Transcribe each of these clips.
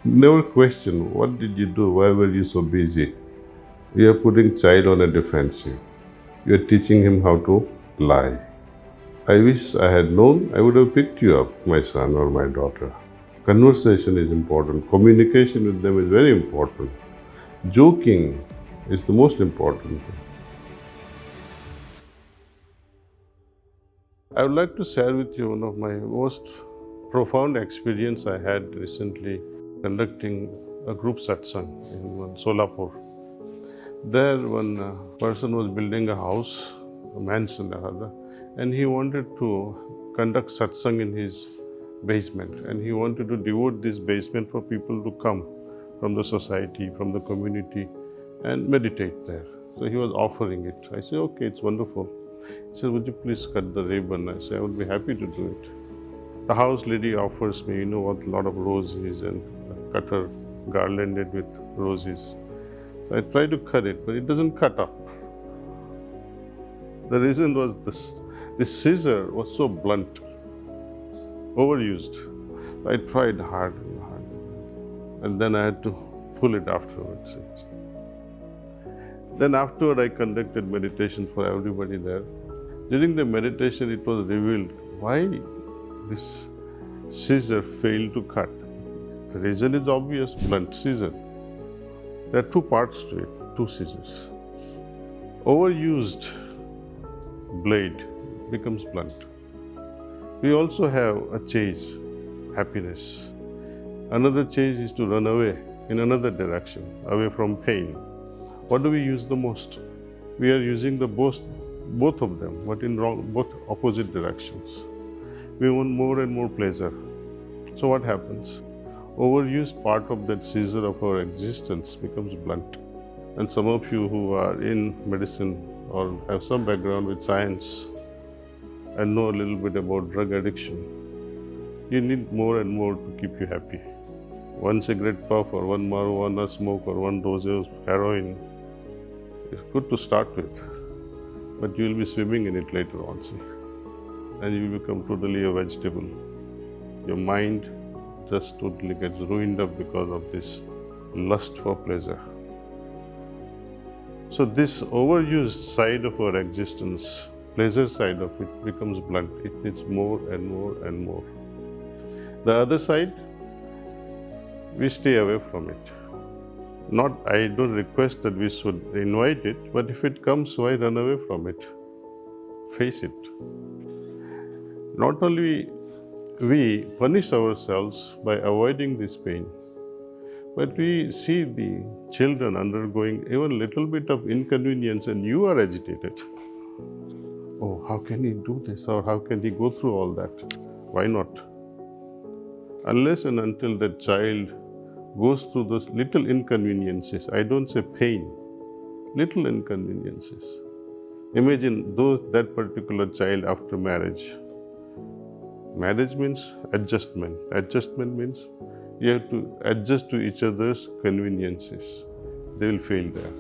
Never question, what did you do? Why were you so busy? You are putting child on a defensive. You are teaching him how to lie. I wish I had known, I would have picked you up, my son or my daughter. Conversation is important. Communication with them is very important. Joking is the most important thing. I would like to share with you one of my most profound experience I had recently conducting a group satsang in Solapur. There, one person was building a house, a mansion rather, and he wanted to conduct satsang in his basement, and he wanted to devote this basement for people to come from the society, from the community, and meditate there. So he was offering it. I said, okay, it's wonderful. He said, would you please cut the ribbon? I said, I would be happy to do it. The house lady offers me, what, a lot of roses and cut her garlanded with roses. So I try to cut it, but it doesn't cut up. The reason was this scissor was so blunt, overused. I tried hard and hard, and then I had to pull it afterwards. Then afterward, I conducted meditation for everybody there. During the meditation, it was revealed why this scissor failed to cut. The reason is obvious: blunt scissor. There are two parts to it, two scissors. Overused blade becomes blunt. We also have a chase, happiness. Another chase is to run away in another direction, away from pain. What do we use the most? We are using both of them, but in both opposite directions. We want more and more pleasure. So what happens? Overused part of that scissor of our existence becomes blunt. And some of you who are in medicine or have some background with science and know a little bit about drug addiction, you need more and more to keep you happy. One cigarette puff or one marijuana smoke or one dose of heroin is good to start with, but you will be swimming in it later on, see, and you will become totally a vegetable. Your mind just totally gets ruined up because of this lust for pleasure. So this overused side of our existence, pleasure side of it, becomes blunt. It needs more and more and more. The other side, we stay away from it. I don't request that we should invite it, but if it comes, why run away from it? Face it. Not only we punish ourselves by avoiding this pain, but we see the children undergoing even a little bit of inconvenience and you are agitated. Oh, how can he do this, or how can he go through all that? Why not? Unless and until that child goes through those little inconveniences, I don't say pain, little inconveniences. Imagine that particular child after marriage. Marriage means adjustment. Adjustment means you have to adjust to each other's conveniences. They will fail there,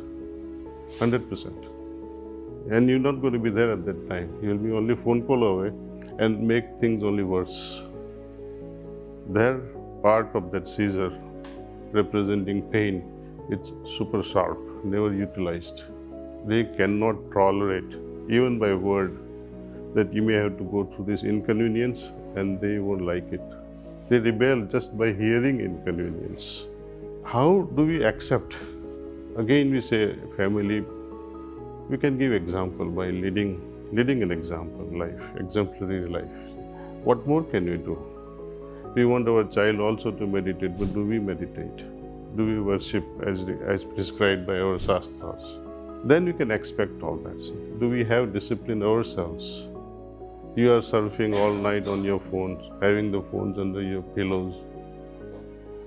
100%. And you're not going to be there at that time. You will be only phone call away and make things only worse. Their part of that scissor representing pain, it's super sharp, never utilized. They cannot tolerate, even by word, that you may have to go through this inconvenience, and they won't like it. They rebel just by hearing inconvenience. How do we accept? Again, we say family. We can give example by leading an example life, exemplary life. What more can we do? We want our child also to meditate, but do we meditate? Do we worship as prescribed by our shastras? Then we can expect all that. See? Do we have discipline ourselves? You are surfing all night on your phones, having the phones under your pillows,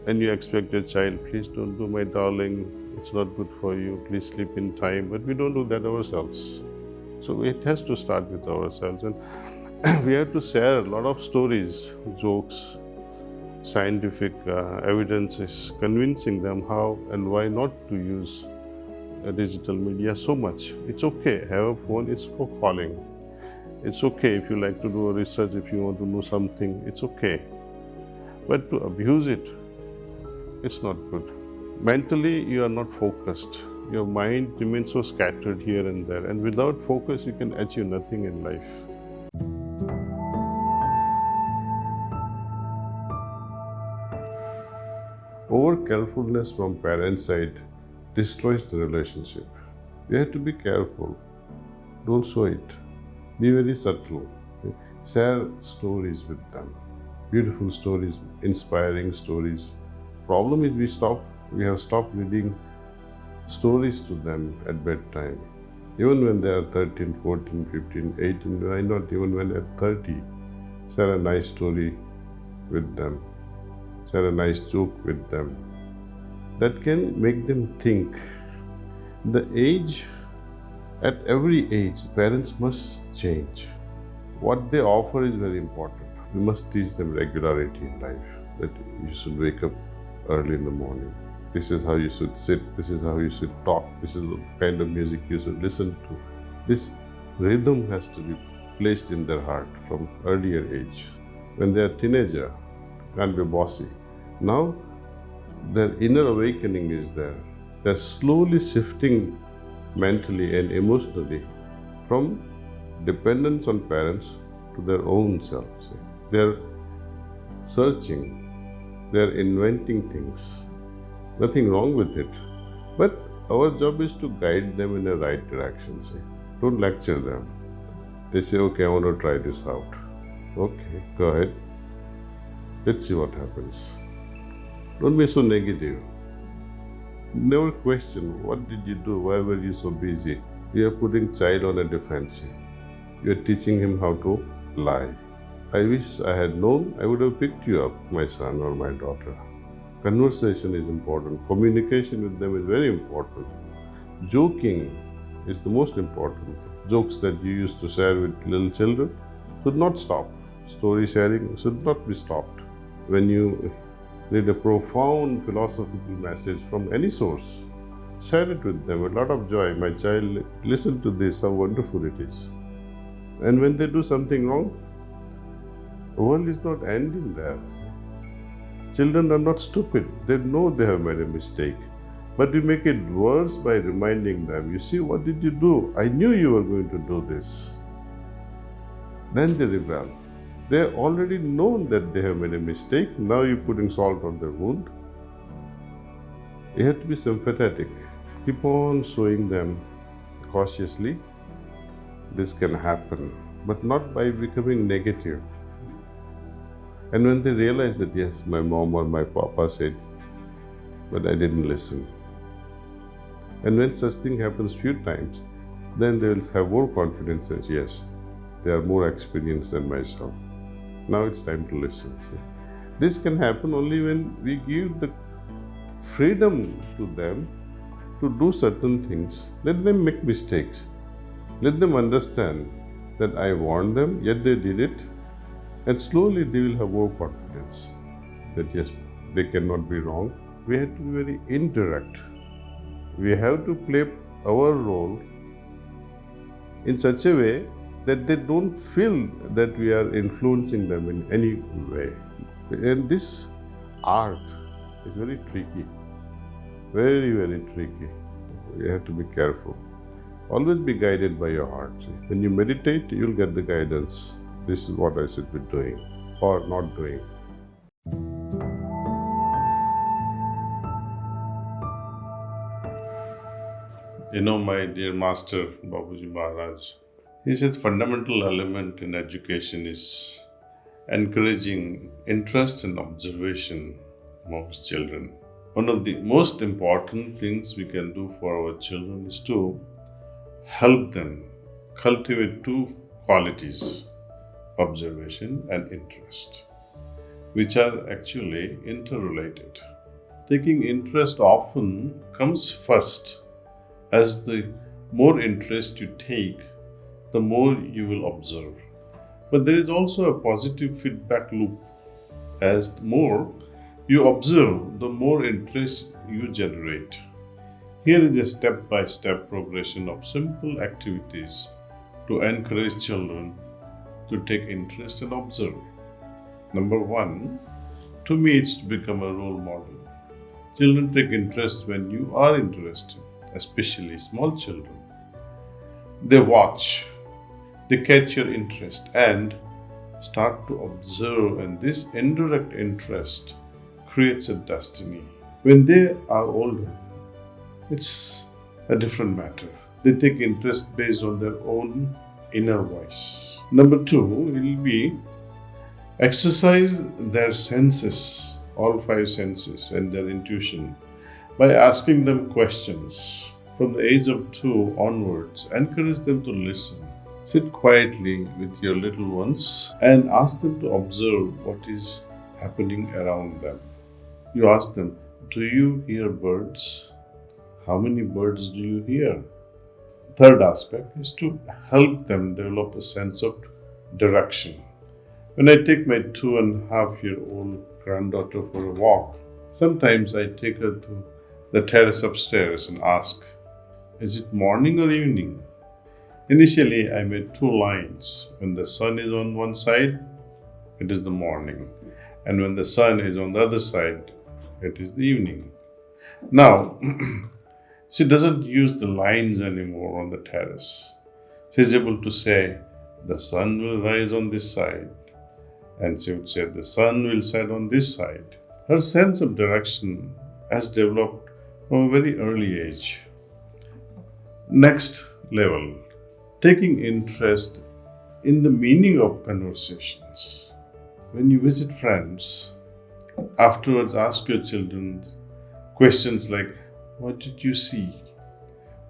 and you expect your child, please don't do, my darling, it's not good for you, please sleep in time. But we don't do that ourselves. So it has to start with ourselves, and we have to share a lot of stories, jokes, scientific evidences, convincing them how and why not to use digital media so much. It's okay, have a phone, it's for calling. It's okay if you like to do a research, if you want to know something, it's okay. But to abuse it, it's not good. Mentally, you are not focused. Your mind remains so scattered here and there, and without focus, you can achieve nothing in life. Over carefulness from parents' side destroys the relationship. You have to be careful. Don't show it. Be very subtle. Share stories with them. Beautiful stories, inspiring stories. Problem is we have stopped reading stories to them at bedtime. Even when they are 13, 14, 15, 18, why not even when they're 30? Share a nice story with them. Share a nice joke with them. That can make them think. At every age, parents must change. What they offer is very important. We must teach them regularity in life, that you should wake up early in the morning. This is how you should sit, this is how you should talk, this is the kind of music you should listen to. This rhythm has to be placed in their heart from earlier age. When they are teenager, can't be bossy. Now, their inner awakening is there. They're slowly shifting mentally and emotionally from dependence on parents to their own selves. They're searching, they're inventing things. Nothing wrong with it. But our job is to guide them in the right direction. Don't lecture them. They say, okay, I want to try this out. Okay, go ahead. Let's see what happens. Don't be so negative. Never question, what did you do? Why were you so busy? You are putting child on a defensive. You are teaching him how to lie. I wish I had known, I would have picked you up, my son or my daughter. Conversation is important. Communication with them is very important. Joking is the most important. Jokes that you used to share with little children should not stop. Story sharing should not be stopped. When you read a profound philosophical message from any source, share it with them. A lot of joy. My child, listen to this, how wonderful it is. And when they do something wrong, the world is not ending there. Children are not stupid. They know they have made a mistake. But we make it worse by reminding them, you see, what did you do? I knew you were going to do this. Then they rebel. They have already known that they have made a mistake. Now you're putting salt on their wound. You have to be sympathetic. Keep on showing them cautiously. This can happen, but not by becoming negative. And when they realize that, yes, my mom or my papa said, but I didn't listen. And when such thing happens few times, then they will have more confidence that, yes, they are more experienced than myself. Now it's time to listen. This can happen only when we give the freedom to them to do certain things. Let them make mistakes. Let them understand that I warned them, yet they did it. And slowly they will have more confidence that yes, they cannot be wrong. We have to be very indirect. We have to play our role in such a way that they don't feel that we are influencing them in any way. And this art is very tricky, very, very tricky. You have to be careful. Always be guided by your heart. When you meditate, you'll get the guidance. This is what I should be doing or not doing. You know, my dear master, Babuji Maharaj, he said fundamental element in education is encouraging interest and observation amongst children. One of the most important things we can do for our children is to help them cultivate two qualities, observation and interest, which are actually interrelated. Taking interest often comes first, as the more interest you take, the more you will observe. But there is also a positive feedback loop. As the more you observe, the more interest you generate. Here is a step-by-step progression of simple activities to encourage children to take interest and observe. Number one, to me, it's to become a role model. Children take interest when you are interested, especially small children. They watch, they catch your interest and start to observe, and this indirect interest creates a destiny. When they are older, it's a different matter. They take interest based on their own inner voice. Number 2 will be exercise their senses, all 5 senses and their intuition, by asking them questions. From the age of 2 onwards, encourage them to listen. Sit quietly with your little ones and ask them to observe what is happening around them. You ask them, do you hear birds? How many birds do you hear? Third aspect is to help them develop a sense of direction. When I take my 2.5-year-old granddaughter for a walk, sometimes I take her to the terrace upstairs and ask, is it morning or evening? Initially, I made 2 lines. When the sun is on one side, it is the morning. And when the sun is on the other side, it is the evening. Now, she doesn't use the lines anymore on the terrace. She is able to say, the sun will rise on this side. And she would say, the sun will set on this side. Her sense of direction has developed from a very early age. Next level, taking interest in the meaning of conversations. When you visit friends, afterwards ask your children questions like, what did you see?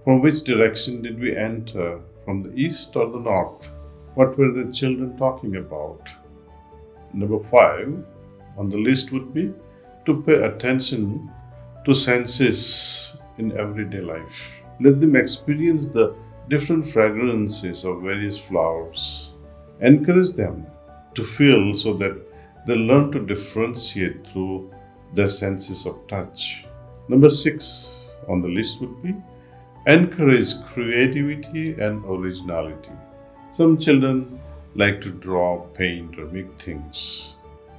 From which direction did we enter? From the east or the north? What were the children talking about? Number 5 on the list would be to pay attention to senses in everyday life. Let them experience the different fragrances of various flowers. Encourage them to feel so that they learn to differentiate through their senses of touch. Number 6 on the list would be encourage creativity and originality. Some children like to draw, paint, or make things.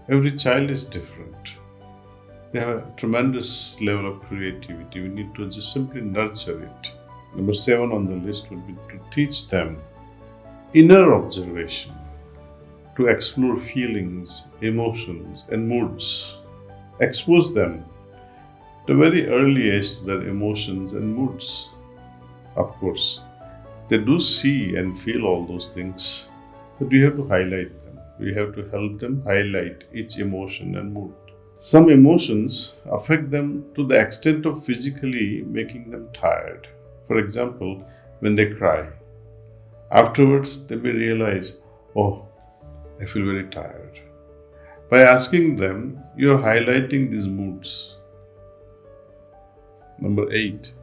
Every child is different. They have a tremendous level of creativity. We need to just simply nurture it. Number 7 on the list would be to teach them inner observation, to explore feelings, emotions, and moods. Expose them at a very early age to their emotions and moods. Of course, they do see and feel all those things, but we have to highlight them. We have to help them highlight each emotion and mood. Some emotions affect them to the extent of physically making them tired. For example, when they cry. Afterwards, they may realize, oh, I feel very tired. By asking them, you are highlighting these moods. Number 8,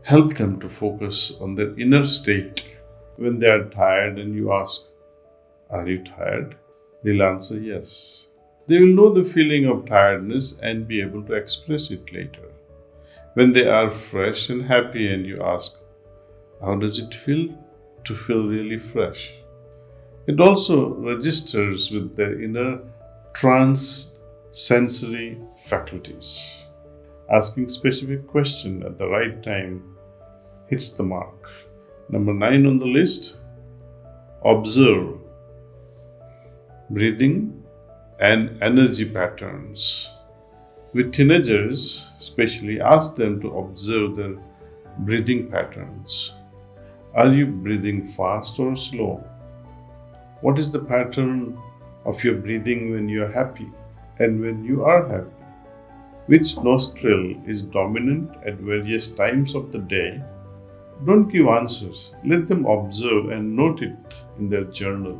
help them to focus on their inner state. When they are tired and you ask, are you tired? They'll answer yes. They will know the feeling of tiredness and be able to express it later. When they are fresh and happy and you ask, how does it feel to feel really fresh? It also registers with their inner trans-sensory faculties. Asking specific question at the right time hits the mark. Number 9 on the list, observe breathing and energy patterns. With teenagers, especially, ask them to observe their breathing patterns. Are you breathing fast or slow? What is the pattern of your breathing when you are happy and when you are happy? Which nostril is dominant at various times of the day? Don't give answers. Let them observe and note it in their journal.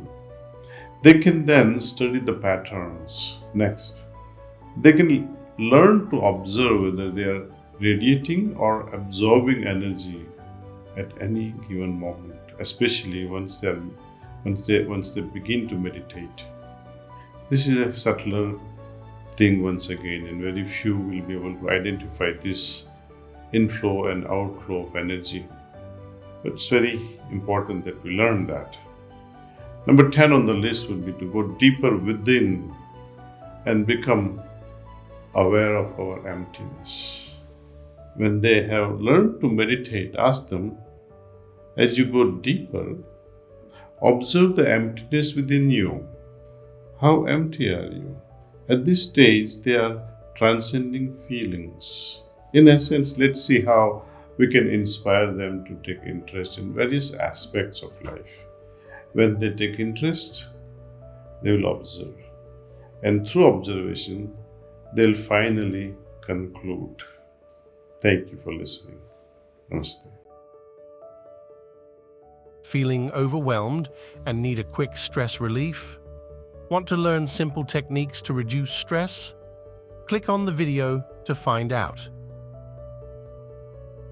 They can then study the patterns. Next, they can learn to observe whether they are radiating or absorbing energy at any given moment, especially once they begin to meditate. This is a subtler thing once again, and very few will be able to identify this inflow and outflow of energy. But it's very important that we learn that. Number 10 on the list would be to go deeper within and become aware of our emptiness. When they have learned to meditate, ask them, as you go deeper, observe the emptiness within you. How empty are you? At this stage, they are transcending feelings. In essence, let's see how we can inspire them to take interest in various aspects of life. When they take interest, they will observe. And through observation, they'll finally conclude. Thank you for listening. Namaste. Feeling overwhelmed and need a quick stress relief? Want to learn simple techniques to reduce stress? Click on the video to find out.